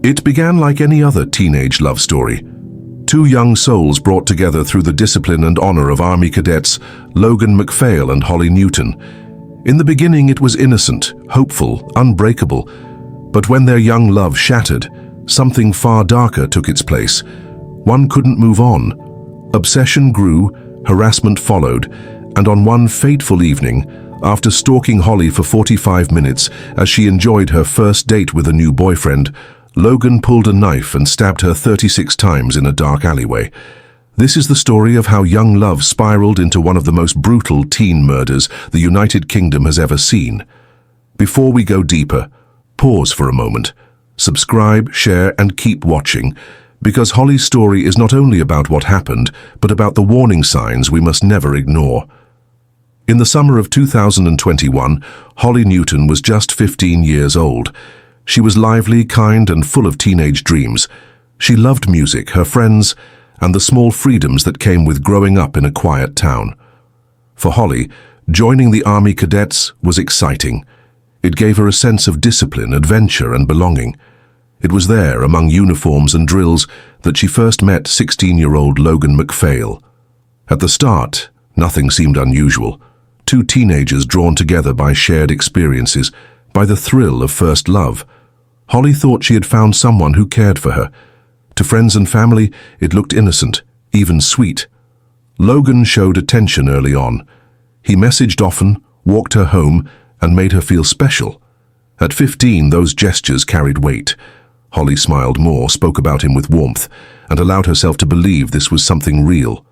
It began like any other teenage love story. Two young souls brought together through the discipline and honor of Army cadets Logan McFale and Holly Newton. In the beginning it was innocent, hopeful, unbreakable. But when their young love shattered, something far darker took its place. One couldn't move on. Obsession grew, harassment followed, and on one fateful evening, after stalking Holly for 45 minutes as she enjoyed her first date with a new boyfriend, Logan pulled a knife and stabbed her 36 times in a dark alleyway. This is the story of how young love spiraled into one of the most brutal teen murders the United Kingdom has ever seen. Before we go deeper, pause for a moment. Subscribe, share, and keep watching, because Holly's story is not only about what happened, but about the warning signs we must never ignore. In the summer of 2021, Holly Newton was just 15 years old. She was lively, kind, and full of teenage dreams. She loved music, her friends, and the small freedoms that came with growing up in a quiet town. For Holly, joining the Army cadets was exciting. It gave her a sense of discipline, adventure, and belonging. It was there, among uniforms and drills, that she first met 16-year-old Logan McFale. At the start, nothing seemed unusual. Two teenagers drawn together by shared experiences, by the thrill of first love. Holly thought she had found someone who cared for her. To friends and family, it looked innocent, even sweet. Logan showed attention early on. He messaged often, walked her home, and made her feel special. At 15, those gestures carried weight. Holly smiled more, spoke about him with warmth, and allowed herself to believe this was something real.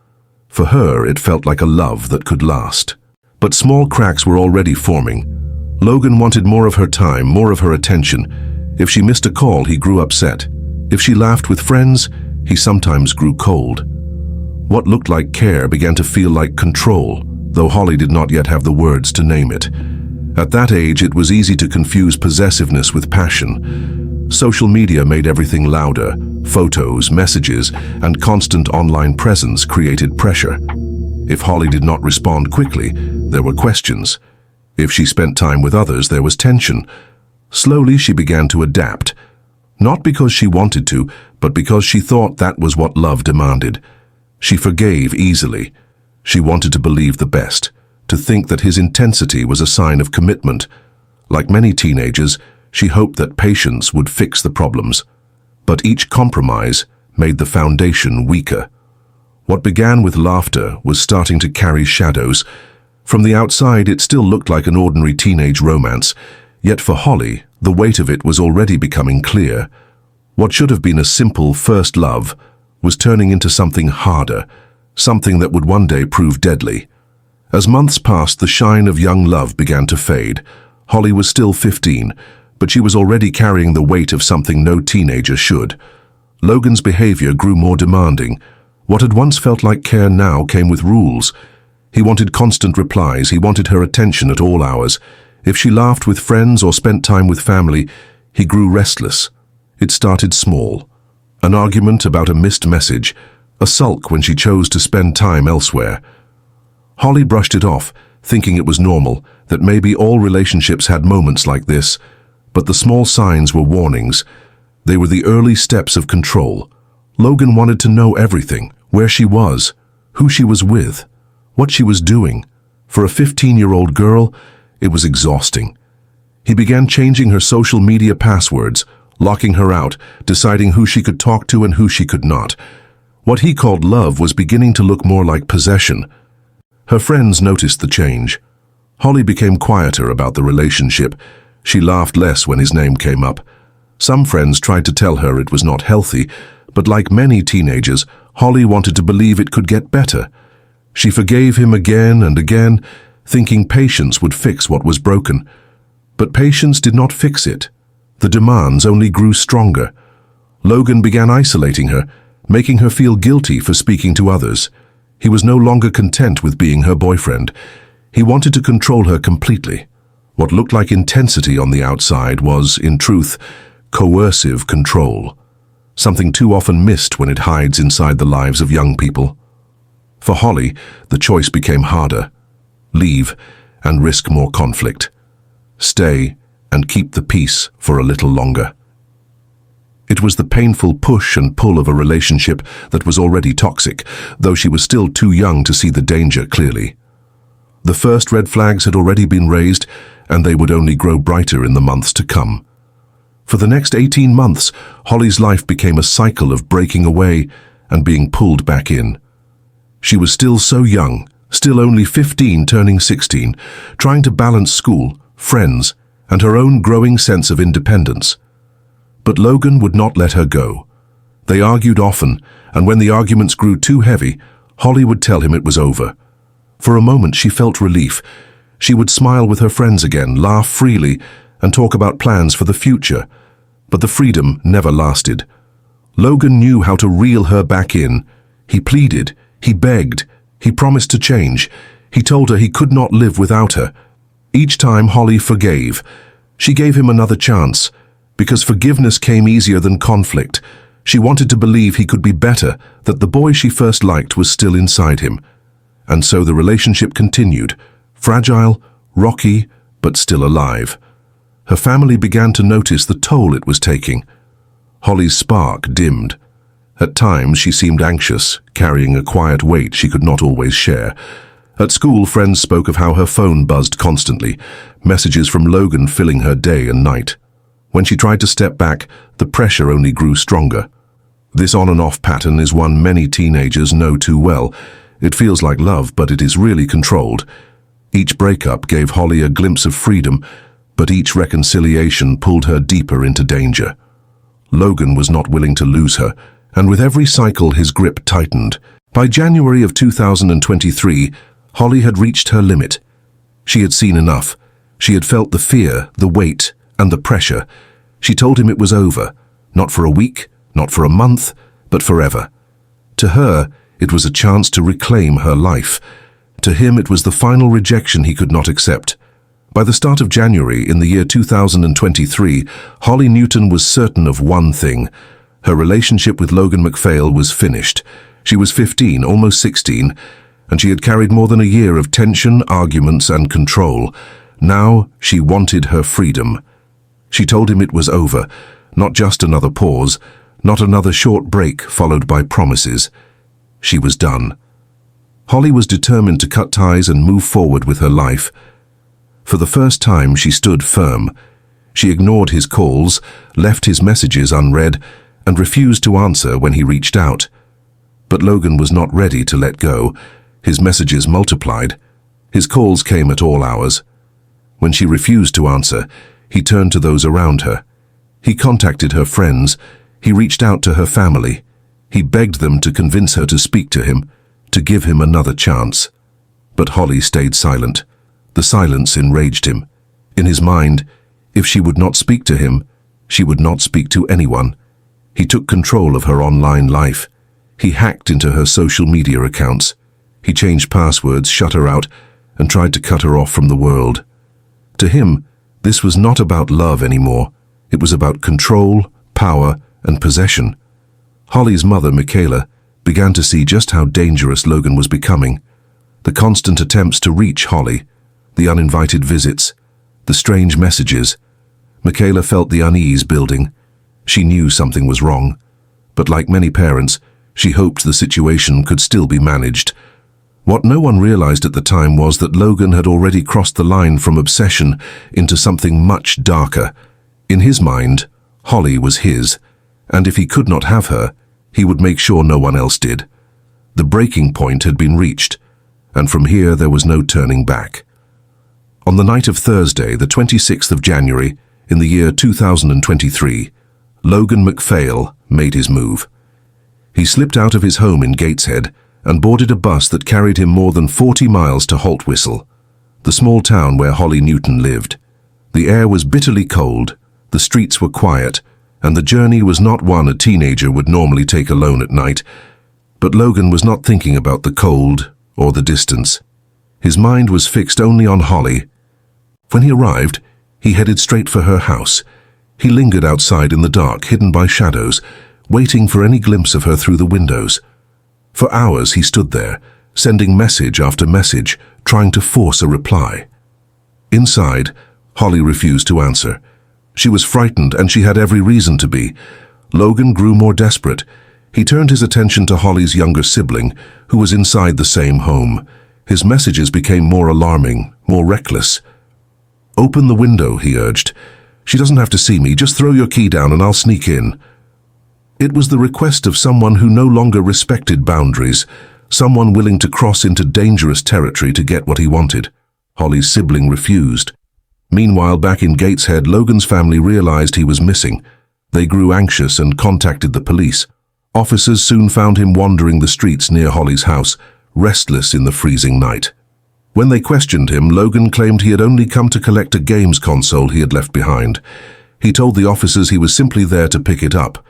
For her, it felt like a love that could last. But small cracks were already forming. Logan wanted more of her time, more of her attention. If she missed a call, he grew upset. If she laughed with friends, he sometimes grew cold. What looked like care began to feel like control, though Holly did not yet have the words to name it. At that age, it was easy to confuse possessiveness with passion. Social media made everything louder. Photos, messages, and constant online presence created pressure. If Holly did not respond quickly, there were questions. If she spent time with others, there was tension. Slowly, she began to adapt. Not because she wanted to, but because she thought that was what love demanded. She forgave easily. She wanted to believe the best, to think that his intensity was a sign of commitment. Like many teenagers, she hoped that patience would fix the problems. But each compromise made the foundation weaker. What began with laughter was starting to carry shadows. From the outside, it still looked like an ordinary teenage romance. Yet for Holly, the weight of it was already becoming clear. What should have been a simple first love was turning into something harder, something that would one day prove deadly. As months passed, the shine of young love began to fade. Holly was still 15, but she was already carrying the weight of something no teenager should. Logan's behavior grew more demanding. What had once felt like care now came with rules. He wanted constant replies, he wanted her attention at all hours. If she laughed with friends or spent time with family, he grew restless. It started small. An argument about a missed message, a sulk when she chose to spend time elsewhere. Holly brushed it off, thinking it was normal, that maybe all relationships had moments like this. But the small signs were warnings. They were the early steps of control. Logan wanted to know everything, where she was, who she was with, what she was doing. For a 15-year-old girl, it was exhausting. He began changing her social media passwords, locking her out, deciding who she could talk to and who she could not. What he called love was beginning to look more like possession. Her friends noticed the change. Holly became quieter about the relationship. She laughed less when his name came up. Some friends tried to tell her it was not healthy, but like many teenagers, Holly wanted to believe it could get better. She forgave him again and again, thinking patience would fix what was broken. But patience did not fix it. The demands only grew stronger. Logan began isolating her, making her feel guilty for speaking to others. He was no longer content with being her boyfriend. He wanted to control her completely. What looked like intensity on the outside was, in truth, coercive control. Something too often missed when it hides inside the lives of young people. For Holly, the choice became harder. Leave and risk more conflict. Stay and keep the peace for a little longer. It was the painful push and pull of a relationship that was already toxic, though she was still too young to see the danger clearly. The first red flags had already been raised, and they would only grow brighter in the months to come. For the next 18 months, Holly's life became a cycle of breaking away and being pulled back in. She was still so young, still only 15 turning 16, trying to balance school, friends, and her own growing sense of independence. But Logan would not let her go. They argued often, and when the arguments grew too heavy, Holly would tell him it was over. For a moment she felt relief. She would smile with her friends again, laugh freely, and talk about plans for the future. But the freedom never lasted. Logan knew how to reel her back in. He pleaded, he begged, he promised to change. He told her he could not live without her. Each time Holly forgave. She gave him another chance, because forgiveness came easier than conflict. She wanted to believe he could be better, that the boy she first liked was still inside him. And so the relationship continued, fragile, rocky, but still alive. Her family began to notice the toll it was taking. Holly's spark dimmed. At times she seemed anxious, carrying a quiet weight she could not always share. At school, friends spoke of how her phone buzzed constantly, messages from Logan filling her day and night. When she tried to step back, the pressure only grew stronger. This on and off pattern is one many teenagers know too well. It feels like love, but it is really controlled. Each breakup gave Holly a glimpse of freedom, but each reconciliation pulled her deeper into danger. Logan was not willing to lose her, and with every cycle his grip tightened. By January of 2023, Holly had reached her limit. She had seen enough. She had felt the fear, the weight, and the pressure. She told him it was over, not for a week, not for a month, but forever. To her, it was a chance to reclaim her life. To him, it was the final rejection he could not accept. By the start of January in the year 2023, Holly Newton was certain of one thing. Her relationship with Logan McFale was finished. She was 15, almost 16, and she had carried more than a year of tension, arguments, and control. Now she wanted her freedom. She told him it was over, not just another pause, not another short break followed by promises. She was done. Holly was determined to cut ties and move forward with her life. For the first time, she stood firm. She ignored his calls, left his messages unread, and refused to answer when he reached out. But Logan was not ready to let go. His messages multiplied. His calls came at all hours. When she refused to answer, he turned to those around her. He contacted her friends. He reached out to her family. He begged them to convince her to speak to him, to give him another chance. But Holly stayed silent. The silence enraged him. In his mind, if she would not speak to him, she would not speak to anyone. He took control of her online life. He hacked into her social media accounts. He changed passwords, shut her out, and tried to cut her off from the world. To him, this was not about love anymore. It was about control, power, and possession. Holly's mother, Michaela, began to see just how dangerous Logan was becoming. The constant attempts to reach Holly, the uninvited visits, the strange messages. Michaela felt the unease building. She knew something was wrong, but like many parents, she hoped the situation could still be managed. What no one realized at the time was that Logan had already crossed the line from obsession into something much darker. In his mind, Holly was his, and if he could not have her, he would make sure no one else did. The breaking point had been reached, and from here there was no turning back. On the night of Thursday, the 26th of January, in the year 2023, Logan McFale made his move. He slipped out of his home in Gateshead and boarded a bus that carried him more than 40 miles to Haltwhistle, the small town where Holly Newton lived. The air was bitterly cold, the streets were quiet, and the journey was not one a teenager would normally take alone at night. But Logan was not thinking about the cold or the distance. His mind was fixed only on Holly. When he arrived, he headed straight for her house. He lingered outside in the dark, hidden by shadows, waiting for any glimpse of her through the windows. For hours he stood there, sending message after message, trying to force a reply. Inside, Holly refused to answer. She was frightened, and she had every reason to be. Logan grew more desperate. He turned his attention to Holly's younger sibling, who was inside the same home. His messages became more alarming, more reckless. "Open the window," he urged. "She doesn't have to see me. Just throw your key down and I'll sneak in." It was the request of someone who no longer respected boundaries, someone willing to cross into dangerous territory to get what he wanted. Holly's sibling refused. Meanwhile, back in Gateshead, Logan's family realized he was missing. They grew anxious and contacted the police. Officers soon found him wandering the streets near Holly's house, restless in the freezing night. When they questioned him, Logan claimed he had only come to collect a games console he had left behind. He told the officers he was simply there to pick it up.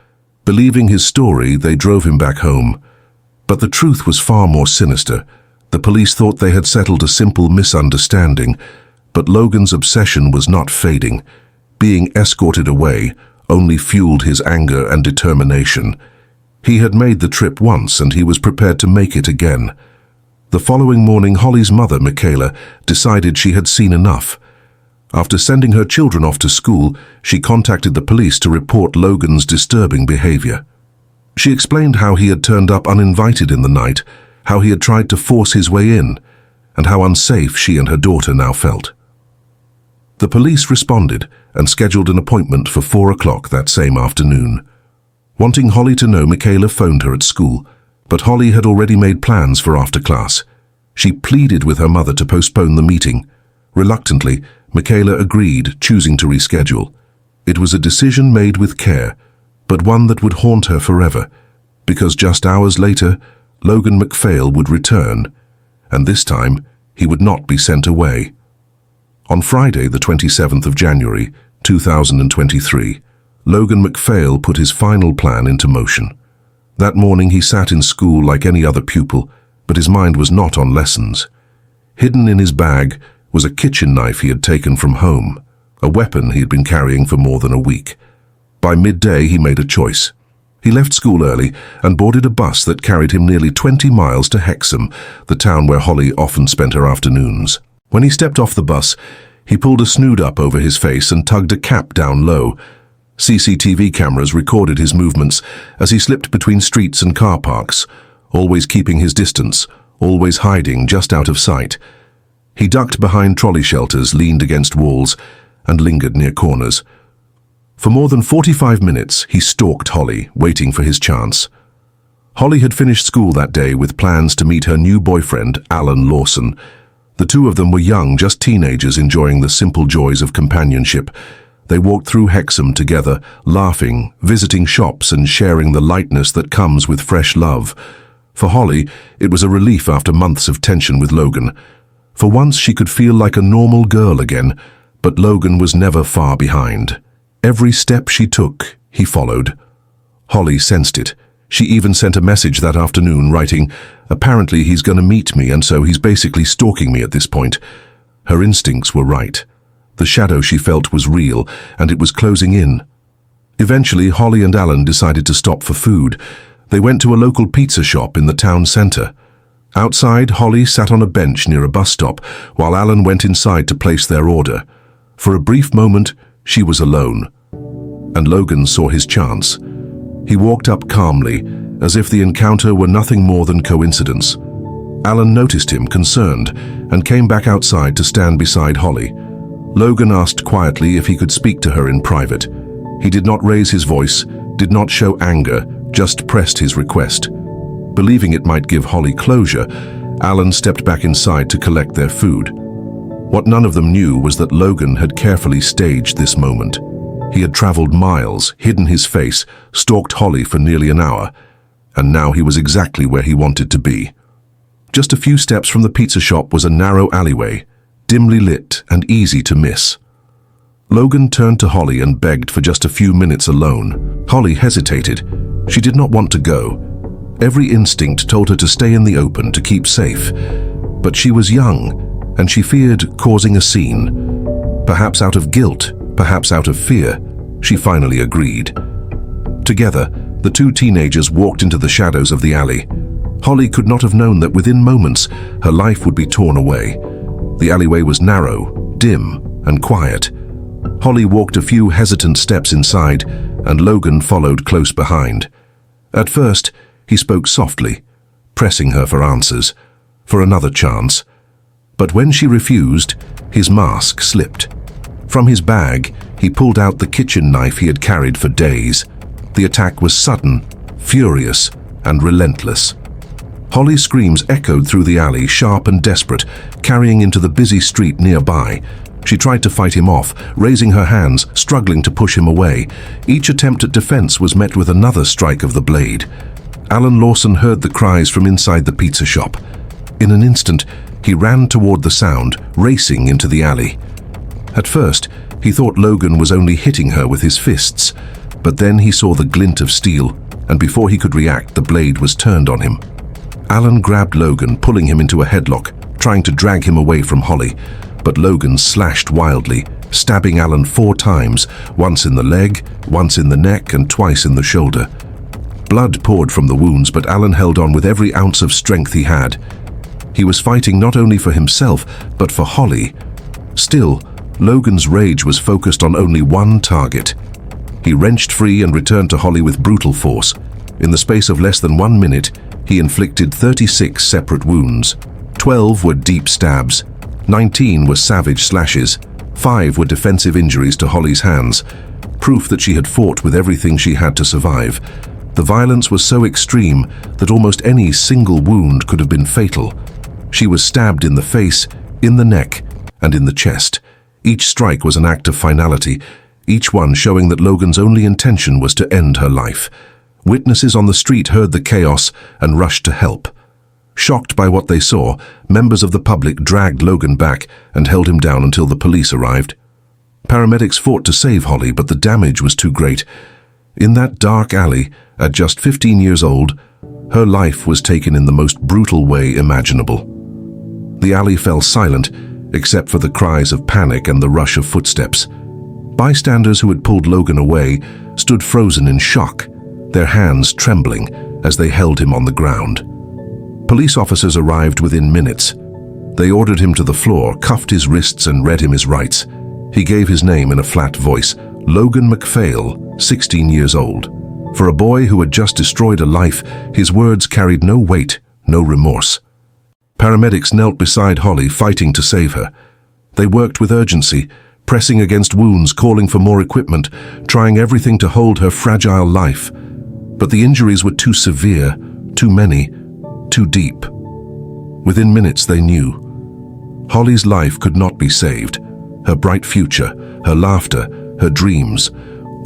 Believing his story, they drove him back home. But the truth was far more sinister. The police thought they had settled a simple misunderstanding, but Logan's obsession was not fading. Being escorted away only fueled his anger and determination. He had made the trip once and he was prepared to make it again. The following morning, Holly's mother, Michaela, decided she had seen enough. After sending her children off to school, she contacted the police to report Logan's disturbing behavior. She explained how he had turned up uninvited in the night, how he had tried to force his way in, and how unsafe she and her daughter now felt. The police responded and scheduled an appointment for 4 o'clock that same afternoon. Wanting Holly to know, Michaela phoned her at school, but Holly had already made plans for after class. She pleaded with her mother to postpone the meeting. Reluctantly, Michaela agreed, choosing to reschedule. It was a decision made with care, but one that would haunt her forever, because just hours later, Logan McFale would return, and this time he would not be sent away. On Friday, the 27th of January, 2023, Logan McFale put his final plan into motion. That morning he sat in school like any other pupil, but his mind was not on lessons. Hidden in his bag was a kitchen knife he had taken from home, a weapon he had been carrying for more than a week. By midday he made a choice. He left school early and boarded a bus that carried him nearly 20 miles to Hexham, the town where Holly often spent her afternoons. When he stepped off the bus, he pulled a snood up over his face and tugged a cap down low. CCTV cameras recorded his movements as he slipped between streets and car parks, always keeping his distance, always hiding just out of sight. He ducked behind trolley shelters, leaned against walls, and lingered near corners. For more than 45 minutes, he stalked Holly, waiting for his chance. Holly had finished school that day with plans to meet her new boyfriend, Alan Lawson. The two of them were young, just teenagers enjoying the simple joys of companionship. They walked through Hexham together, laughing, visiting shops and sharing the lightness that comes with fresh love. For Holly, it was a relief after months of tension with Logan. For once she could feel like a normal girl again, but Logan was never far behind. Every step she took, he followed. Holly sensed it. She even sent a message that afternoon, writing, "Apparently he's going to meet me, and so he's basically stalking me at this point." Her instincts were right. The shadow she felt was real, and it was closing in. Eventually, Holly and Alan decided to stop for food. They went to a local pizza shop in the town centre. Outside, Holly sat on a bench near a bus stop, while Alan went inside to place their order. For a brief moment, she was alone. And Logan saw his chance. He walked up calmly, as if the encounter were nothing more than coincidence. Alan noticed him, concerned, and came back outside to stand beside Holly. Logan asked quietly if he could speak to her in private. He did not raise his voice, did not show anger, just pressed his request. Believing it might give Holly closure, Alan stepped back inside to collect their food. What none of them knew was that Logan had carefully staged this moment. He had traveled miles, hidden his face, stalked Holly for nearly an hour, and now he was exactly where he wanted to be. Just a few steps from the pizza shop was a narrow alleyway, dimly lit and easy to miss. Logan turned to Holly and begged for just a few minutes alone. Holly hesitated. She did not want to go. Every instinct told her to stay in the open, to keep safe. But she was young, and she feared causing a scene. Perhaps out of guilt, perhaps out of fear, she finally agreed. Together, the two teenagers walked into the shadows of the alley. Holly could not have known that within moments, her life would be torn away. The alleyway was narrow, dim, and quiet. Holly walked a few hesitant steps inside, and Logan followed close behind. At first, he spoke softly, pressing her for answers, for another chance. But when she refused, his mask slipped. From his bag, he pulled out the kitchen knife he had carried for days. The attack was sudden, furious, and relentless. Holly's screams echoed through the alley, sharp and desperate, carrying into the busy street nearby. She tried to fight him off, raising her hands, struggling to push him away. Each attempt at defense was met with another strike of the blade. Alan Lawson heard the cries from inside the pizza shop. In an instant, he ran toward the sound, racing into the alley. At first, he thought Logan was only hitting her with his fists, but then he saw the glint of steel, and before he could react, the blade was turned on him. Alan grabbed Logan, pulling him into a headlock, trying to drag him away from Holly, but Logan slashed wildly, stabbing Alan 4 times, once in the leg, once in the neck, and twice in the shoulder. Blood poured from the wounds, but Alan held on with every ounce of strength he had. He was fighting not only for himself, but for Holly. Still, Logan's rage was focused on only one target. He wrenched free and returned to Holly with brutal force. In the space of less than 1 minute, he inflicted 36 separate wounds. 12 were deep stabs. 19 were savage slashes. 5 were defensive injuries to Holly's hands, proof that she had fought with everything she had to survive. The violence was so extreme that almost any single wound could have been fatal. She was stabbed in the face, in the neck, and in the chest. Each strike was an act of finality, each one showing that Logan's only intention was to end her life. Witnesses on the street heard the chaos and rushed to help. Shocked by what they saw, members of the public dragged Logan back and held him down until the police arrived. Paramedics fought to save Holly, but the damage was too great. In that dark alley, at just 15 years old, her life was taken in the most brutal way imaginable. The alley fell silent, except for the cries of panic and the rush of footsteps. Bystanders who had pulled Logan away stood frozen in shock, their hands trembling as they held him on the ground. Police officers arrived within minutes. They ordered him to the floor, cuffed his wrists, and read him his rights. He gave his name in a flat voice, Logan McFale, 16 years old. For a boy who had just destroyed a life, his words carried no weight, no remorse. Paramedics knelt beside Holly, fighting to save her. They worked with urgency, pressing against wounds, calling for more equipment, trying everything to hold her fragile life. But the injuries were too severe, too many, too deep. Within minutes they knew. Holly's life could not be saved. Her bright future, her laughter, her dreams,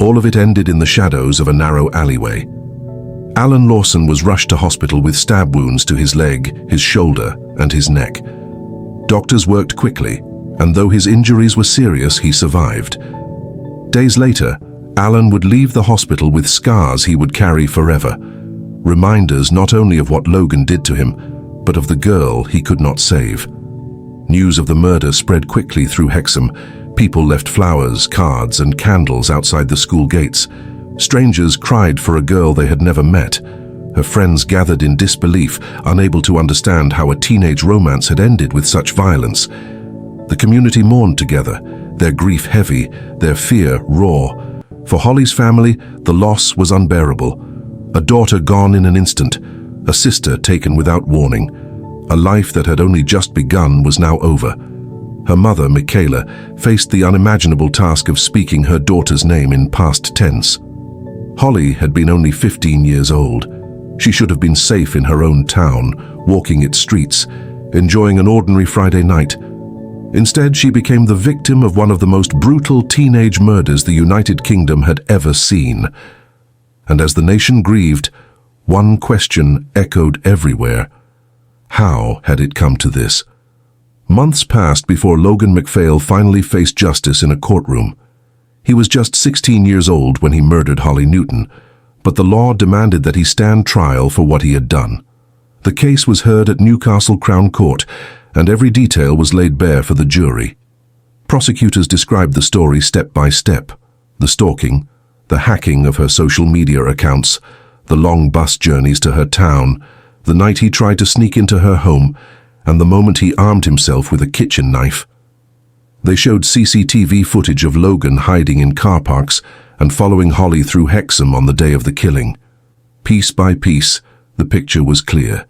all of it ended in the shadows of a narrow alleyway. Alan Lawson was rushed to hospital with stab wounds to his leg, his shoulder, and his neck. Doctors worked quickly, and though his injuries were serious, he survived. Days later, Alan would leave the hospital with scars he would carry forever, reminders not only of what Logan did to him, but of the girl he could not save. News of the murder spread quickly through Hexham. People left flowers, cards, and candles outside the school gates. Strangers cried for a girl they had never met. Her friends gathered in disbelief, unable to understand how a teenage romance had ended with such violence. The community mourned together, their grief heavy, their fear raw. For Holly's family, the loss was unbearable. A daughter gone in an instant, a sister taken without warning. A life that had only just begun was now over. Her mother, Michaela, faced the unimaginable task of speaking her daughter's name in past tense. Holly had been only 15 years old. She should have been safe in her own town, walking its streets, enjoying an ordinary Friday night. Instead, she became the victim of one of the most brutal teenage murders the United Kingdom had ever seen. And as the nation grieved, one question echoed everywhere. How had it come to this? Months passed before Logan McFale finally faced justice in a courtroom. He was just 16 years old when he murdered Holly Newton, but the law demanded that he stand trial for what he had done. The case was heard at Newcastle Crown Court, and every detail was laid bare for the jury. Prosecutors described the story step by step: the stalking, the hacking of her social media accounts, the long bus journeys to her town, the night he tried to sneak into her home, and the moment he armed himself with a kitchen knife. They showed CCTV footage of Logan hiding in car parks and following Holly through Hexham on the day of the killing. Piece by piece, the picture was clear.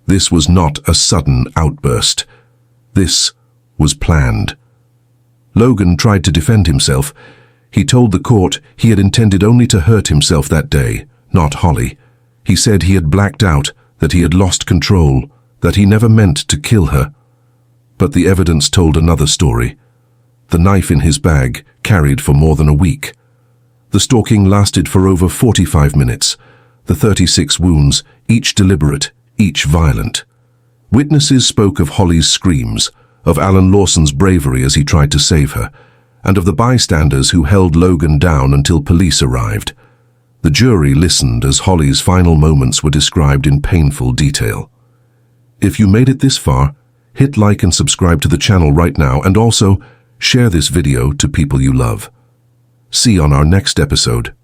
This was not a sudden outburst. This was planned. Logan tried to defend himself. He told the court he had intended only to hurt himself that day, not Holly. He said he had blacked out, that he had lost control, that he never meant to kill her. But the evidence told another story. The knife in his bag carried for more than a week. The stalking lasted for over 45 minutes. The 36 wounds, each deliberate, each violent. Witnesses spoke of Holly's screams, of Alan Lawson's bravery as he tried to save her, and of the bystanders who held Logan down until police arrived. The jury listened as Holly's final moments were described in painful detail. If you made it this far, hit like and subscribe to the channel right now, and also share this video to people you love. See you on our next episode.